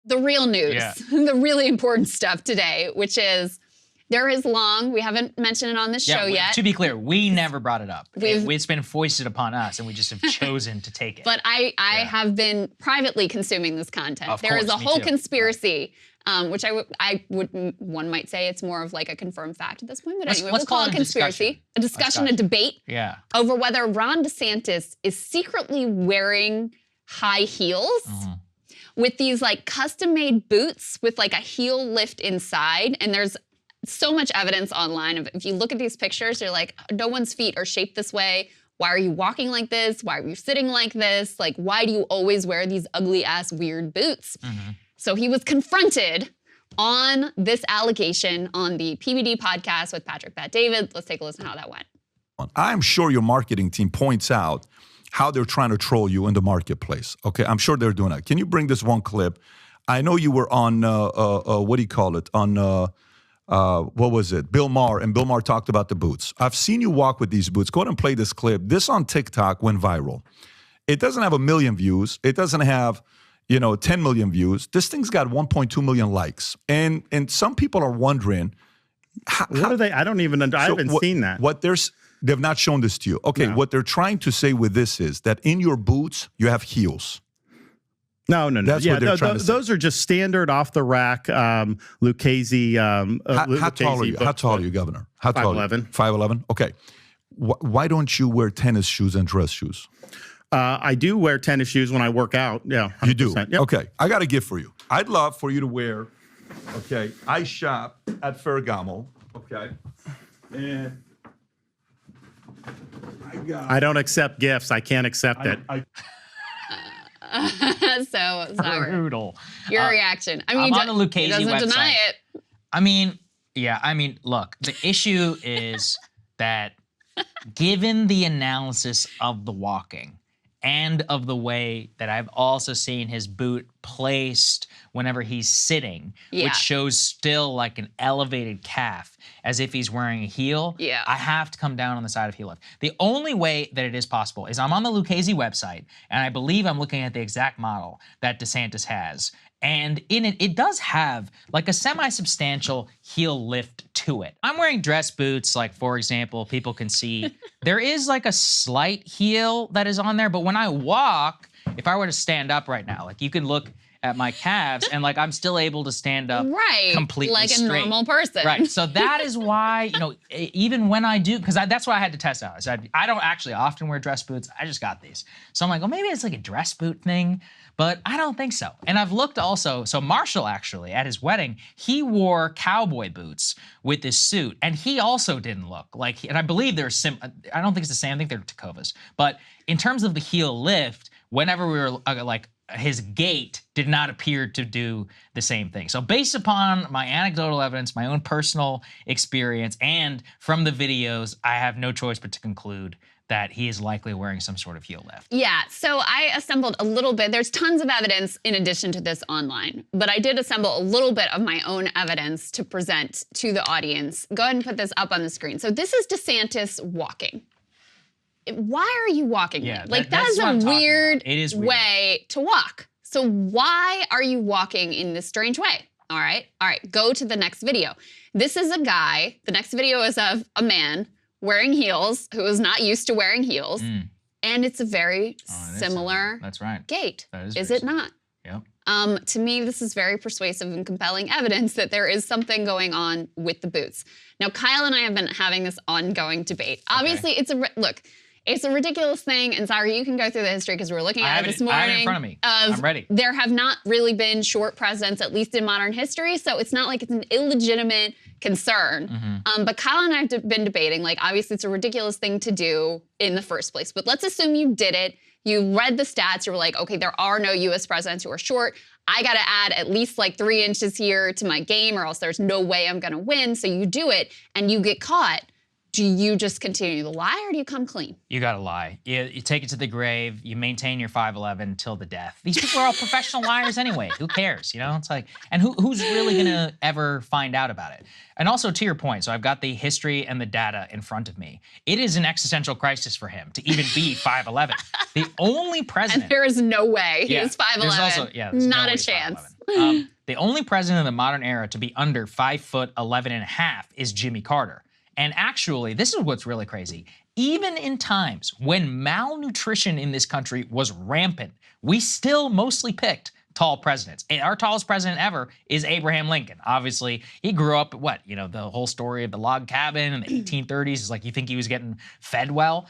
the real news, the really important stuff today, which is there is long, we haven't mentioned it on this show yet. To be clear, we never brought it up. It's been foisted upon us, and we just have chosen to take it. But I have been privately consuming this content. Of there is course, a me whole too. conspiracy, which one might say it's more of like a confirmed fact at this point. But anyway, let's we'll call it a conspiracy, a discussion, a debate over whether Ron DeSantis is secretly wearing high heels with these like custom-made boots with like a heel lift inside, and there's so much evidence online of if you look at these pictures, you're like, no one's feet are shaped this way. Why are you walking like this? Why are you sitting like this? Like, why do you always wear these ugly ass weird boots? So he was confronted on this allegation on the PBD podcast with Patrick Bet-David. Let's take a listen to how that went. I'm sure your marketing team points out how they're trying to troll you in the marketplace. Okay, I'm sure they're doing that. Can you bring this one clip? I know you were on, what do you call it? On, what was it? Bill Maher, and Bill Maher talked about the boots. I've seen you walk with these boots. Go ahead and play this clip. This on TikTok went viral. It doesn't have 1 million views. It doesn't have, 10 million views. This thing's got 1.2 million likes. And some people are wondering, what are they? I don't even, I haven't seen that. They've not shown this to you. Okay, No. what they're trying to say with this is that in your boots, you have heels. No. That's what they're trying to say. Those are just standard off the rack Lucchese. How tall are you? How tall are you, Governor? How tall? 5'11". 5'11". Okay. Why don't you wear tennis shoes and dress shoes? I do wear tennis shoes when I work out. Yeah, 100%. You do? Yep. Okay. I got a gift for you. I'd love for you to wear, okay, I shop at Ferragamo, okay, and I don't accept gifts. I can't accept it. So Saagar, Brutal. your reaction. I mean, I'm on the Lucchese he doesn't website. deny it. I mean, look, the issue is that given the analysis of the walking and of the way that I've also seen his boot placed whenever he's sitting, which shows still like an elevated calf as if he's wearing a heel, I have to come down on the side of heel lift. The only way that it is possible is I'm on the Lucchese website, and I believe I'm looking at the exact model that DeSantis has. And in it, it does have like a semi-substantial heel lift to it. I'm wearing dress boots, like for example, people can see there is like a slight heel that is on there, but when I walk, if I were to stand up right now, like you can look at my calves and like I'm still able to stand up completely like straight. a normal person. Right, so that is why, even when I do, because that's why I had to test out. I don't actually often wear dress boots, I just got these. So I'm like, well, maybe it's like a dress boot thing, but I don't think so. And I've looked also, so Marshall actually, at his wedding, he wore cowboy boots with this suit, and he also didn't look like, and I believe they're I don't think it's the same, I think they're Tecovas. But in terms of the heel lift, whenever we were his gait did not appear to do the same thing. So based upon my anecdotal evidence, my own personal experience, and from the videos, I have no choice but to conclude that he is likely wearing some sort of heel lift. Yeah, so I assembled a little bit. There's tons of evidence in addition to this online, but I did assemble a little bit of my own evidence to present to the audience. Go ahead and put this up on the screen. So this is DeSantis walking. Why are you walking? Yeah, like that is a weird, it is weird way to walk. So why are you walking in this strange way? All right, go to the next video. This is a guy, the next video is of a man wearing heels who is not used to wearing heels. And it's a very similar gait. Is it not? Yep. To me, this is very persuasive and compelling evidence that there is something going on with the boots. Now, Kyle and I have been having this ongoing debate. Obviously, it's a ridiculous thing, and Saagar, you can go through the history because we were looking at it this morning. I have it in front of me. I'm ready. There have not really been short presidents, at least in modern history, so it's not like it's an illegitimate concern. But Kyle and I have been debating, like, obviously it's a ridiculous thing to do in the first place, but let's assume you did it. You read the stats, you were like, okay, there are no US presidents who are short. I gotta add at least like 3 inches here to my game or else there's no way I'm gonna win. So you do it and you get caught. Do you just continue to lie or do you come clean? You gotta lie. You take it to the grave, you maintain your 5'11" till the death. These people are all professional liars anyway. Who cares, It's like, and who's really gonna ever find out about it? And also to your point, so I've got the history and the data in front of me. It is an existential crisis for him to even be 5'11". The only president. And there is no way he is 5'11". There's not no a chance. The only president in the modern era to be under 5'11.5" is Jimmy Carter. And actually, this is what's really crazy. Even in times when malnutrition in this country was rampant, we still mostly picked tall presidents. And our tallest president ever is Abraham Lincoln. Obviously, he grew up, the whole story of the log cabin in the 1830s is like, you think he was getting fed well?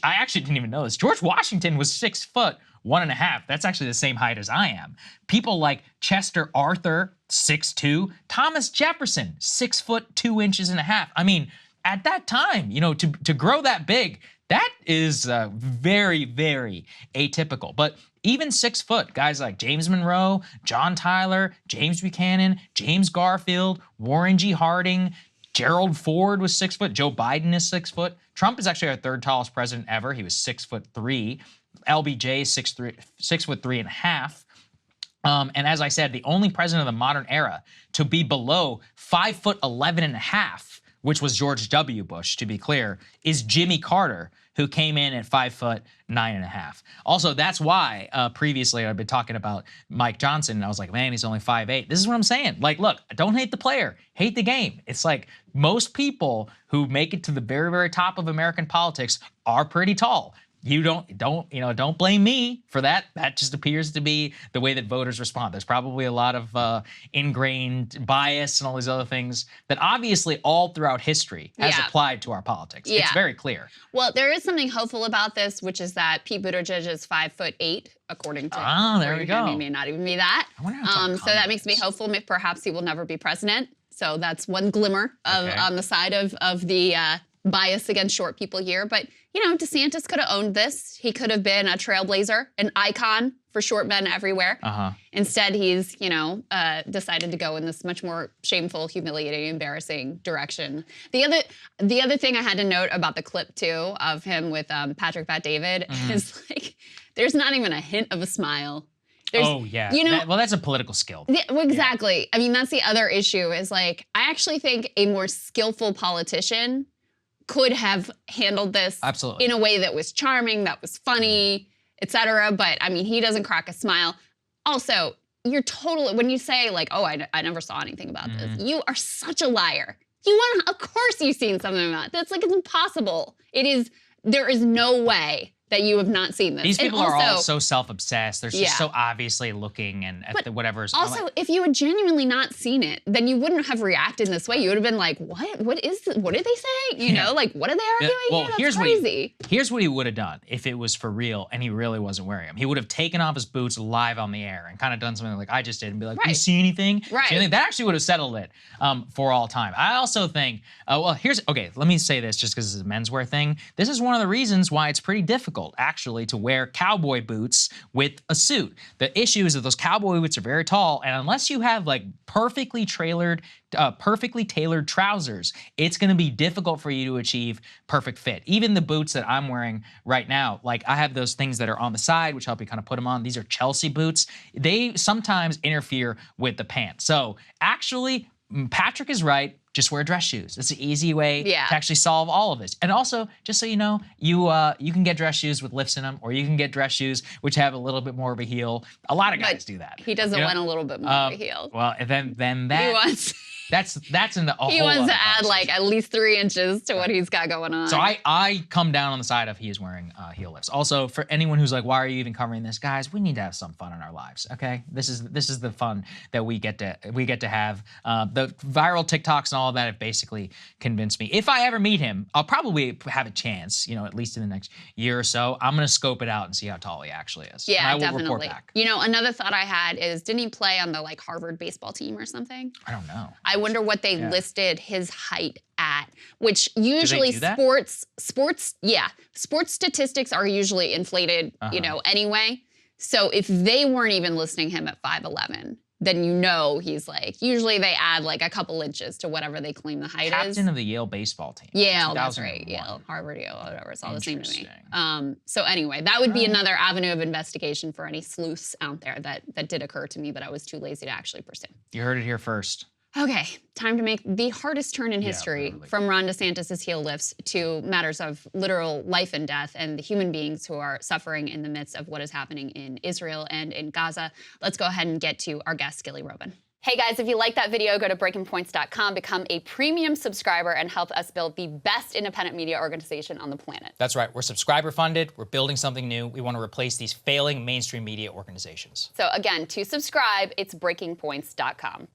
I actually didn't even know this. George Washington was 6'1.5". That's actually the same height as I am. People like Chester Arthur, 6'2". Thomas Jefferson, 6'2.5". I mean, at that time, to grow that big, that is very, very atypical. But even 6 foot, guys like James Monroe, John Tyler, James Buchanan, James Garfield, Warren G. Harding, Gerald Ford was 6 foot. Joe Biden is 6 foot. Trump is actually our third tallest president ever. He was 6'3". LBJ is 6'3.5". And as I said, the only president of the modern era to be below 5'11.5", which was George W. Bush, to be clear, is Jimmy Carter, who came in at 5'9.5". Also, that's why previously I've been talking about Mike Johnson, and I was like, man, he's only 5'8". This is what I'm saying. Like, look, don't hate the player, hate the game. It's like most people who make it to the very, very top of American politics are pretty tall. You don't blame me for that. That just appears to be the way that voters respond. There's probably a lot of ingrained bias and all these other things that obviously all throughout history has applied to our politics. It's very clear. Well, there is something hopeful about this, which is that Pete Buttigieg is 5'8", according to there we go. He may not even be that. I wonder how so that makes me hopeful. Perhaps he will never be president. So that's one glimmer on the side of the bias against short people here. But DeSantis could have owned this. He could have been a trailblazer, an icon for short men everywhere. Instead, he's, decided to go in this much more shameful, humiliating, embarrassing direction. The other thing I had to note about the clip, too, of him with Patrick Bet-David is, like, there's not even a hint of a smile. That's a political skill. Yeah, well, exactly. Yeah. I mean, that's the other issue is, like, I actually think a more skillful politician could have handled this in a way that was charming, that was funny, etc. But I mean, he doesn't crack a smile. Also, when you say like, oh, I never saw anything about this, you are such a liar. Of course you've seen something about it. That's like, it's impossible. There is no way that you have not seen this. These people are all so self-obsessed. They're just so obviously looking at whatever's. Also, if you had genuinely not seen it, then you wouldn't have reacted in this way. You would have been like, what? What is this? What did they say? Like, what are they arguing here? That's crazy. Here's what he would have done if it was for real and he really wasn't wearing them. He would have taken off his boots live on the air and kind of done something like I just did and be like, do you see anything? Right. See anything? That actually would have settled it for all time. I also think, let me say this just because it's a menswear thing. This is one of the reasons why it's pretty difficult, actually, to wear cowboy boots with a suit. The issue is that those cowboy boots are very tall, and unless you have like perfectly tailored trousers, it's going to be difficult for you to achieve perfect fit. Even the boots that I'm wearing right now, like I have those things that are on the side, which help you kind of put them on. These are Chelsea boots. They sometimes interfere with the pants. So actually, Patrick is right. Just wear dress shoes. It's an easy way to actually solve all of this. And also, just so you know, you can get dress shoes with lifts in them, or you can get dress shoes which have a little bit more of a heel. A lot of guys do that. He doesn't want a little bit more of a heel. Well, then that. He wants. That's in the. He wants to add like at least 3 inches to what he's got going on. So I come down on the side of he is wearing heel lifts. Also, for anyone who's like, why are you even covering this, guys? We need to have some fun in our lives. Okay, this is the fun that we get to have. The viral TikToks and all of that have basically convinced me. If I ever meet him, I'll probably have a chance. At least in the next year or so, I'm gonna scope it out and see how tall he actually is. Yeah, and I will definitely. report back. Another thought I had is, didn't he play on the like Harvard baseball team or something? I don't know. I wonder what they listed his height at, which usually sports statistics are usually inflated, anyway. So if they weren't even listing him at 5'11", then he's like, usually they add like a couple inches to whatever they claim the height is. Captain of the Yale baseball team. Yale, that's right. Yale, Harvard, Yale, whatever. It's all the same to me. So anyway, that would be another avenue of investigation for any sleuths out there that did occur to me, but I was too lazy to actually pursue. You heard it here first. Okay, time to make the hardest turn in history literally. from Ron DeSantis' heel lifts to matters of literal life and death and the human beings who are suffering in the midst of what is happening in Israel and in Gaza. Let's go ahead and get to our guest, Skilly Robin. Hey guys, if you like that video, go to breakingpoints.com, become a premium subscriber, and help us build the best independent media organization on the planet. That's right. We're subscriber funded. We're building something new. We want to replace these failing mainstream media organizations. So again, to subscribe, it's breakingpoints.com.